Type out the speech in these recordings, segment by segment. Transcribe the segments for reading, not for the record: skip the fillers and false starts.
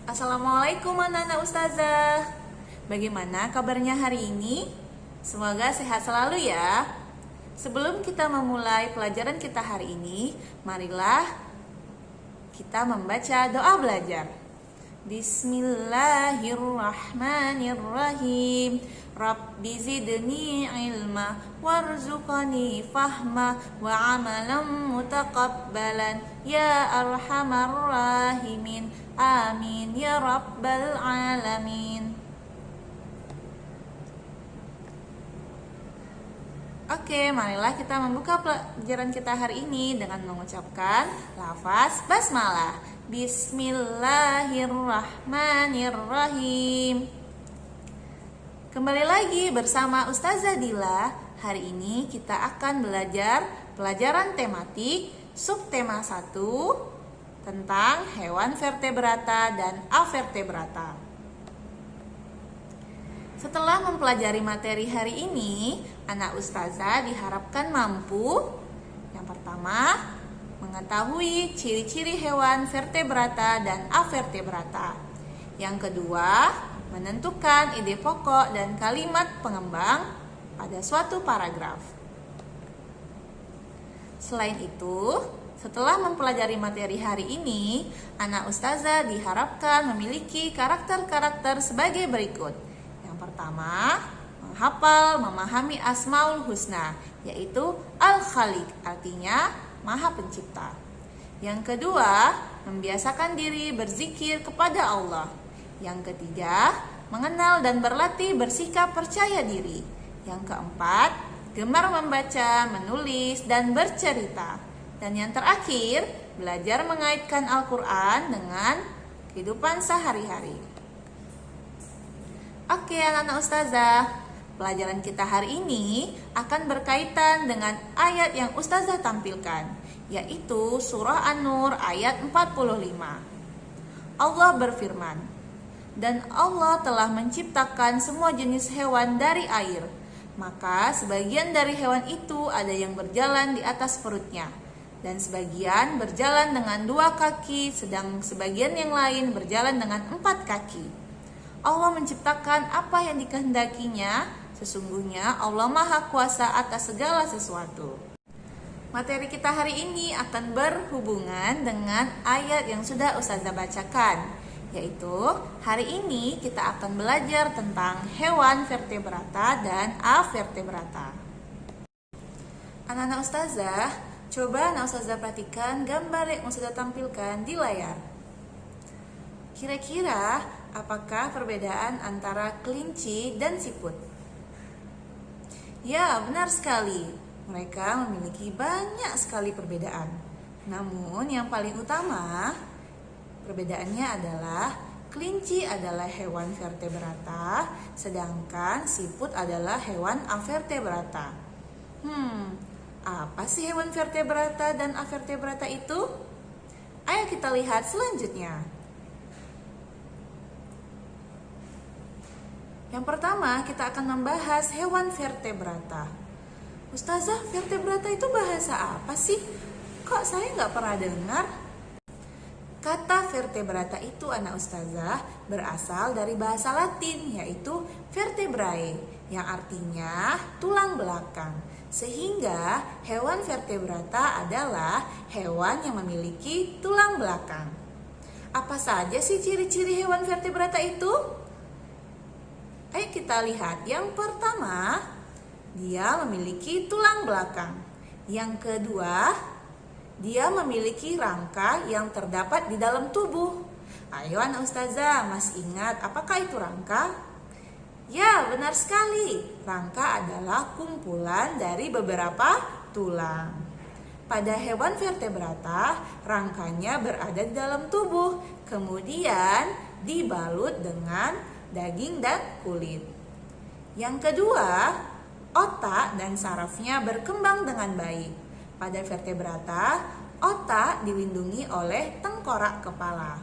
Assalamualaikum anak-anak ustazah. Bagaimana kabarnya hari ini? Semoga sehat selalu ya. Sebelum kita memulai pelajaran kita hari ini, marilah kita membaca doa belajar. Bismillahirrahmanirrahim. Rabbi zidni ilma warzuqni fahma wa amalan mutaqabbalan ya arhamar rahimin. Amin ya rabbal alamin. Oke, marilah kita membuka pelajaran kita hari ini dengan mengucapkan lafaz basmalah. Bismillahirrahmanirrahim. Kembali lagi bersama Ustazah Dila. Hari ini kita akan belajar pelajaran tematik subtema 1 tentang hewan vertebrata dan avertebrata. Setelah mempelajari materi hari ini, anak ustazah diharapkan mampu yang pertama, mengetahui ciri-ciri hewan vertebrata dan avertebrata. Yang kedua, menentukan ide pokok dan kalimat pengembang pada suatu paragraf. Selain itu, setelah mempelajari materi hari ini, anak ustazah diharapkan memiliki karakter-karakter sebagai berikut. Yang pertama, menghafal, memahami Asmaul Husna, yaitu Al-Khaliq, artinya Maha Pencipta. Yang kedua, membiasakan diri berzikir kepada Allah. Yang ketiga, mengenal dan berlatih bersikap percaya diri. Yang keempat, gemar membaca, menulis, dan bercerita. Dan yang terakhir, belajar mengaitkan Al-Quran dengan kehidupan sehari-hari. Oke anak-anak ustazah, pelajaran kita hari ini akan berkaitan dengan ayat yang ustazah tampilkan, yaitu surah An-Nur ayat 45. Allah berfirman, dan Allah telah menciptakan semua jenis hewan dari air. Maka sebagian dari hewan itu ada yang berjalan di atas perutnya, dan sebagian berjalan dengan 2 kaki, sedang sebagian yang lain berjalan dengan 4 kaki. Allah menciptakan apa yang dikehendakinya, sesungguhnya Allah Maha Kuasa atas segala sesuatu. Materi kita hari ini akan berhubungan dengan ayat yang sudah ustazah bacakan, yaitu hari ini kita akan belajar tentang hewan vertebrata dan avertebrata. Anak-anak ustazah, coba anak ustazah perhatikan gambar yang ustazah tampilkan di layar. Kira-kira apakah perbedaan antara kelinci dan siput? Ya, benar sekali. Mereka memiliki banyak sekali perbedaan. Namun yang paling utama perbedaannya adalah kelinci adalah hewan vertebrata, sedangkan siput adalah hewan avertebrata. Apa sih hewan vertebrata dan avertebrata itu? Ayo kita lihat selanjutnya. Yang pertama, kita akan membahas hewan vertebrata. Ustazah, vertebrata itu bahasa apa sih? Kok saya nggak pernah dengar? Kata vertebrata itu anak ustazah berasal dari bahasa Latin, yaitu vertebrae, yang artinya tulang belakang. Sehingga hewan vertebrata adalah hewan yang memiliki tulang belakang. Apa saja sih ciri-ciri hewan vertebrata itu? Ayo kita lihat. Yang pertama, dia memiliki tulang belakang. Yang kedua, dia memiliki rangka yang terdapat di dalam tubuh. Ayo anak ustazah, masih ingat apakah itu rangka? Ya, benar sekali. Rangka adalah kumpulan dari beberapa tulang. Pada hewan vertebrata, rangkanya berada di dalam tubuh, kemudian dibalut dengan daging dan kulit. Yang kedua, otak dan sarafnya berkembang dengan baik. Pada vertebrata, otak dilindungi oleh tengkorak kepala.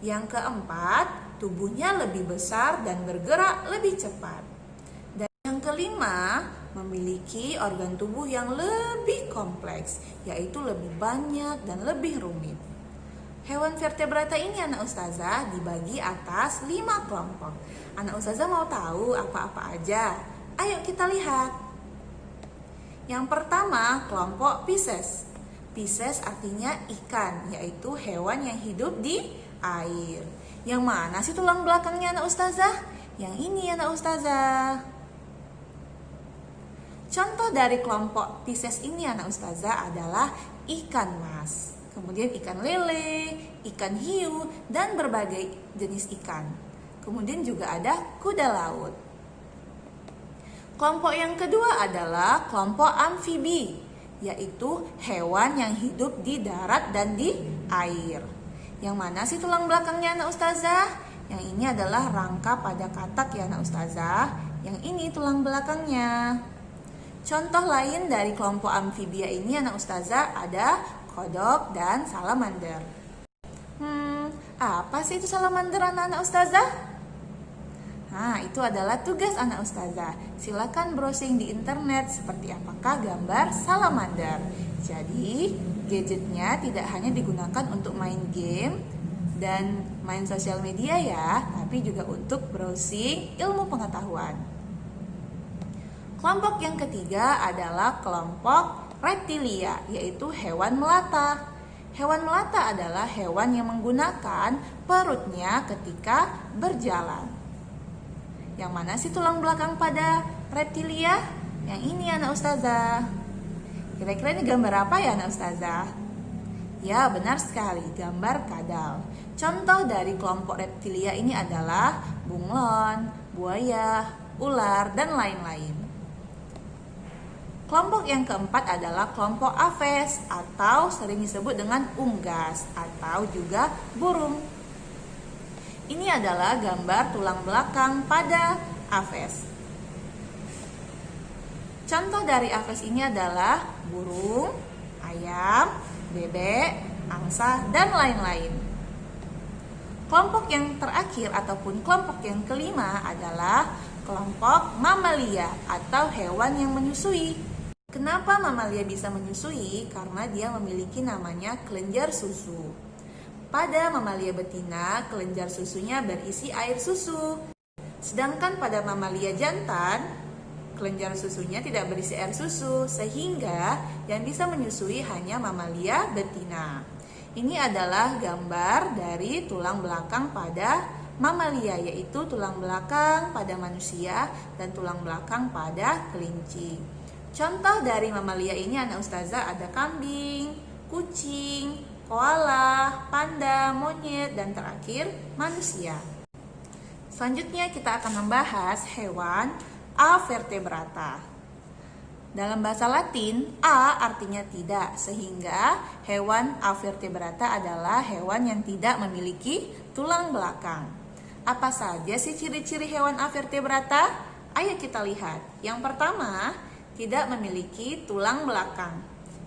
Yang keempat, tubuhnya lebih besar dan bergerak lebih cepat. Dan yang kelima, memiliki organ tubuh yang lebih kompleks, yaitu lebih banyak dan lebih rumit. Hewan vertebrata ini anak ustazah dibagi atas 5 kelompok. Anak ustazah mau tahu apa-apa aja? Ayo kita lihat. Yang pertama, kelompok Pisces. Pisces artinya ikan, yaitu hewan yang hidup di air. Yang mana sih tulang belakangnya anak ustazah? Yang ini anak ustazah. Contoh dari kelompok Pisces ini anak ustazah adalah ikan mas, kemudian ikan lele, ikan hiu, dan berbagai jenis ikan. Kemudian juga ada kuda laut. Kelompok yang kedua adalah kelompok amfibi, yaitu hewan yang hidup di darat dan di air. Yang mana sih tulang belakangnya anak ustazah? Yang ini adalah rangka pada katak ya anak ustazah. Yang ini tulang belakangnya. Contoh lain dari kelompok amfibia ini anak ustazah ada kodok dan salamander. Apa sih itu salamander anak-anak ustazah? Nah, itu adalah tugas anak ustazah. Silakan browsing di internet seperti apakah gambar salamander. Jadi, gadgetnya tidak hanya digunakan untuk main game dan main sosial media ya, tapi juga untuk browsing ilmu pengetahuan. Kelompok yang ketiga adalah kelompok reptilia, yaitu hewan melata. Hewan melata adalah hewan yang menggunakan perutnya ketika berjalan. Yang mana sih tulang belakang pada reptilia? Yang ini anak ustazah. Kira-kira ini gambar apa ya anak ustazah? Ya, benar sekali, gambar kadal. Contoh dari kelompok reptilia ini adalah bunglon, buaya, ular, dan lain-lain. Kelompok yang keempat adalah kelompok aves atau sering disebut dengan unggas atau juga burung. Ini adalah gambar tulang belakang pada aves. Contoh dari aves ini adalah burung, ayam, bebek, angsa, dan lain-lain. Kelompok yang terakhir ataupun kelompok yang kelima adalah kelompok mamalia atau hewan yang menyusui. Kenapa mamalia bisa menyusui? Karena dia memiliki namanya kelenjar susu. Pada mamalia betina, kelenjar susunya berisi air susu. Sedangkan pada mamalia jantan, kelenjar susunya tidak berisi air susu, sehingga yang bisa menyusui hanya mamalia betina. Ini adalah gambar dari tulang belakang pada mamalia, yaitu tulang belakang pada manusia dan tulang belakang pada kelinci. Contoh dari mamalia ini anak ustazah ada kambing, kucing, koala, panda, monyet, dan terakhir manusia. Selanjutnya kita akan membahas hewan avertebrata. Dalam bahasa Latin, A artinya tidak, sehingga hewan avertebrata adalah hewan yang tidak memiliki tulang belakang. Apa saja sih ciri-ciri hewan avertebrata? Ayo kita lihat. Yang pertama, tidak memiliki tulang belakang.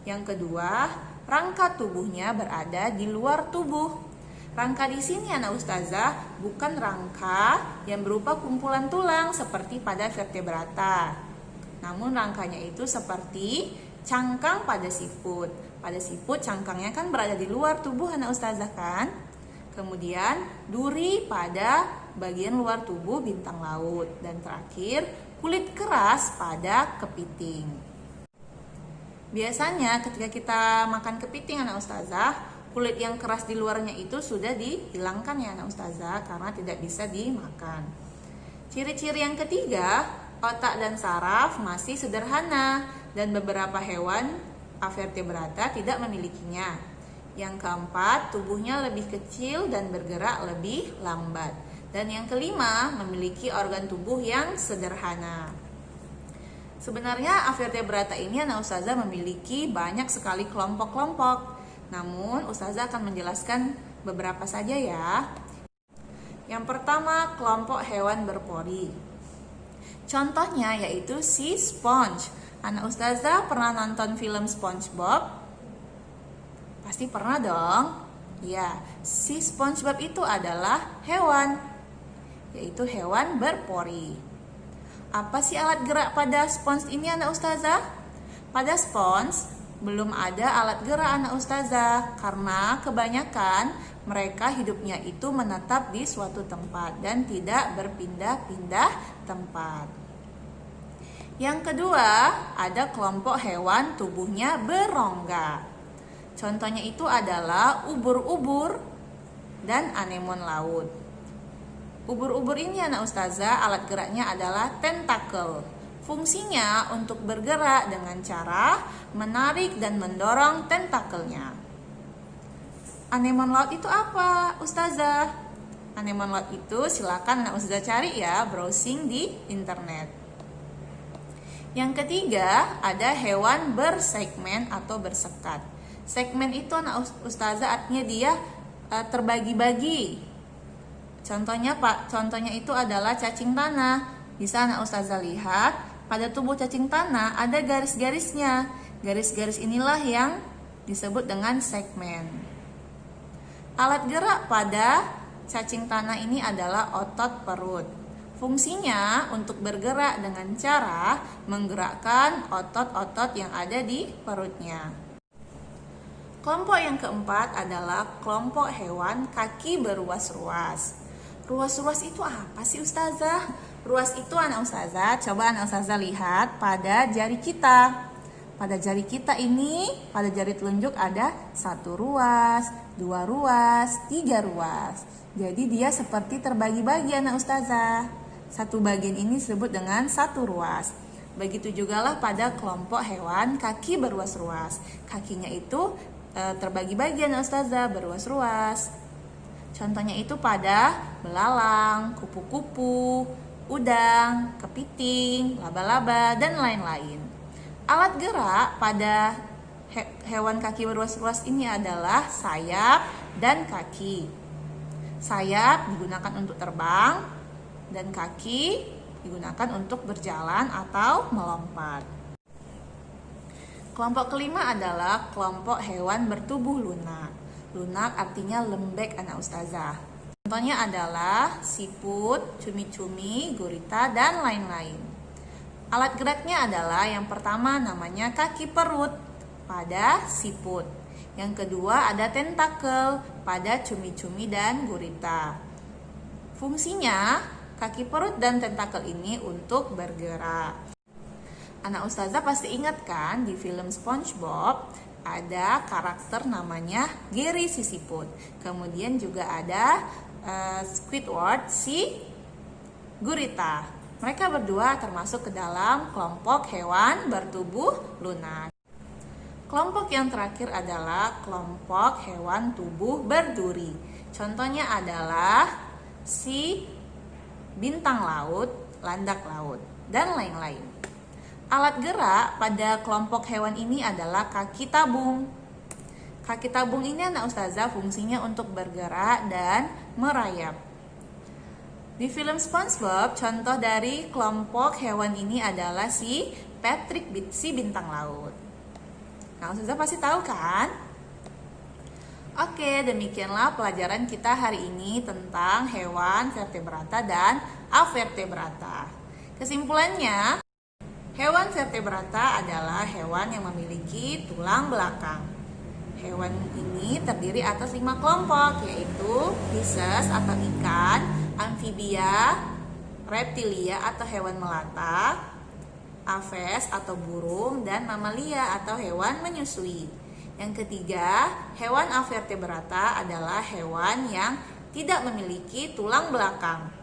Yang kedua, rangka tubuhnya berada di luar tubuh. Rangka di sini anak ustazah bukan rangka yang berupa kumpulan tulang seperti pada vertebrata. Namun rangkanya itu seperti cangkang pada siput. Pada siput cangkangnya kan berada di luar tubuh anak ustazah kan? Kemudian duri pada bagian luar tubuh bintang laut. Dan terakhir kulit keras pada kepiting. Biasanya ketika kita makan kepiting anak ustazah, kulit yang keras di luarnya itu sudah dihilangkan ya anak ustazah karena tidak bisa dimakan. Ciri-ciri yang ketiga, otak dan saraf masih sederhana dan beberapa hewan avertebrata tidak memilikinya. Yang keempat, tubuhnya lebih kecil dan bergerak lebih lambat. Dan yang kelima, memiliki organ tubuh yang sederhana. Sebenarnya avertebrata ini anak ustazah memiliki banyak sekali kelompok-kelompok. Namun ustazah akan menjelaskan beberapa saja ya. Yang pertama, kelompok hewan berpori. Contohnya yaitu si sponge. Anak ustazah pernah nonton film SpongeBob? Pasti pernah dong. Ya, si SpongeBob itu adalah hewan, yaitu hewan berpori. Apa sih alat gerak pada spons ini anak ustazah? Pada spons belum ada alat gerak anak ustazah, karena kebanyakan mereka hidupnya itu menetap di suatu tempat dan tidak berpindah-pindah tempat. Yang kedua, ada kelompok hewan tubuhnya berongga. Contohnya itu adalah ubur-ubur dan anemon laut. Ubur-ubur ini anak ustazah, alat geraknya adalah tentakel. Fungsinya untuk bergerak dengan cara menarik dan mendorong tentakelnya. Anemon laut itu apa, ustazah? Anemon laut itu silakan anak ustazah cari ya, browsing di internet. Yang ketiga, ada hewan bersegmen atau bersekat. Segmen itu anak ustazah artinya dia terbagi-bagi. Contohnya itu adalah cacing tanah. Bisa anak ustazah lihat pada tubuh cacing tanah ada garis-garisnya. Garis-garis inilah yang disebut dengan segmen. Alat gerak pada cacing tanah ini adalah otot perut. Fungsinya untuk bergerak dengan cara menggerakkan otot-otot yang ada di perutnya. Kelompok yang keempat adalah kelompok hewan kaki beruas-ruas. Ruas-ruas itu apa sih ustazah? Ruas itu anak ustazah, coba anak ustazah lihat pada jari kita. Pada jari kita ini, pada jari telunjuk ada 1 ruas, 2 ruas, 3 ruas. Jadi dia seperti terbagi-bagi anak ustazah. Satu bagian ini disebut dengan 1 ruas. Begitu jugalah pada kelompok hewan kaki beruas-ruas. Kakinya itu terbagi-bagi anak ustazah, beruas-ruas. Contohnya itu pada belalang, kupu-kupu, udang, kepiting, laba-laba, dan lain-lain. Alat gerak pada hewan kaki beruas-ruas ini adalah sayap dan kaki. Sayap digunakan untuk terbang dan kaki digunakan untuk berjalan atau melompat. Kelompok kelima adalah kelompok hewan bertubuh lunak. Lunak artinya lembek anak ustazah. Contohnya adalah siput, cumi-cumi, gurita, dan lain-lain. Alat geraknya adalah yang pertama namanya kaki perut pada siput. Yang kedua ada tentakel pada cumi-cumi dan gurita. Fungsinya kaki perut dan tentakel ini untuk bergerak. Anak ustazah pasti ingat kan di film SpongeBob ada karakter namanya Gary Sisiput. Kemudian juga ada Squidward si gurita. Mereka berdua termasuk ke dalam kelompok hewan bertubuh lunak. Kelompok yang terakhir adalah kelompok hewan tubuh berduri. Contohnya adalah si bintang laut, landak laut, dan lain-lain. Alat gerak pada kelompok hewan ini adalah kaki tabung. Kaki tabung ini anak ustazah fungsinya untuk bergerak dan merayap. Di film SpongeBob, contoh dari kelompok hewan ini adalah si Patrick, si bintang laut. Nah, ustazah pasti tahu kan? Oke, demikianlah pelajaran kita hari ini tentang hewan vertebrata dan avertebrata. Kesimpulannya, hewan vertebrata adalah hewan yang memiliki tulang belakang. Hewan ini terdiri atas 5 kelompok, yaitu Pisces atau ikan, amfibia, reptilia atau hewan melata, aves atau burung, dan mamalia atau hewan menyusui. Yang ketiga, hewan avertebrata adalah hewan yang tidak memiliki tulang belakang.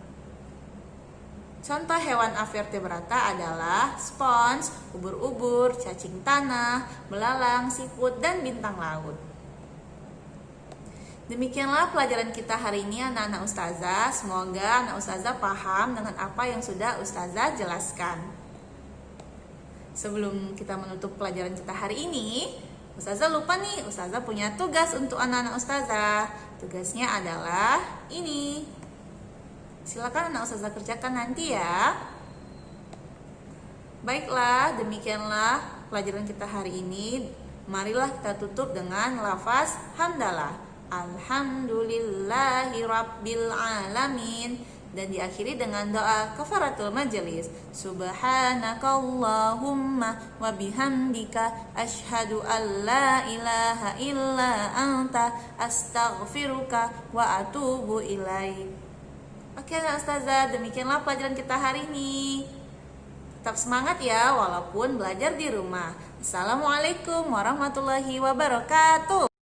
Contoh hewan avertebrata adalah spons, ubur-ubur, cacing tanah, belalang, siput, dan bintang laut. Demikianlah pelajaran kita hari ini anak-anak ustazah. Semoga anak ustazah paham dengan apa yang sudah ustazah jelaskan. Sebelum kita menutup pelajaran kita hari ini, ustazah lupa nih, ustazah punya tugas untuk anak-anak ustazah. Tugasnya adalah ini. Silakan anak ustazah kerjakan nanti ya. Baiklah, demikianlah pelajaran kita hari ini. Marilah kita tutup dengan lafaz hamdalah. Alhamdulillahirabbil alamin. dan diakhiri dengan doa kafaratul majelis. Subhanakallahumma wa bihamdika asyhadu an la ilaha illa anta astaghfiruka wa atubu ilaik. Oke anak ustazah, demikianlah pelajaran kita hari ini. Tetap semangat ya walaupun belajar di rumah. Assalamualaikum warahmatullahi wabarakatuh.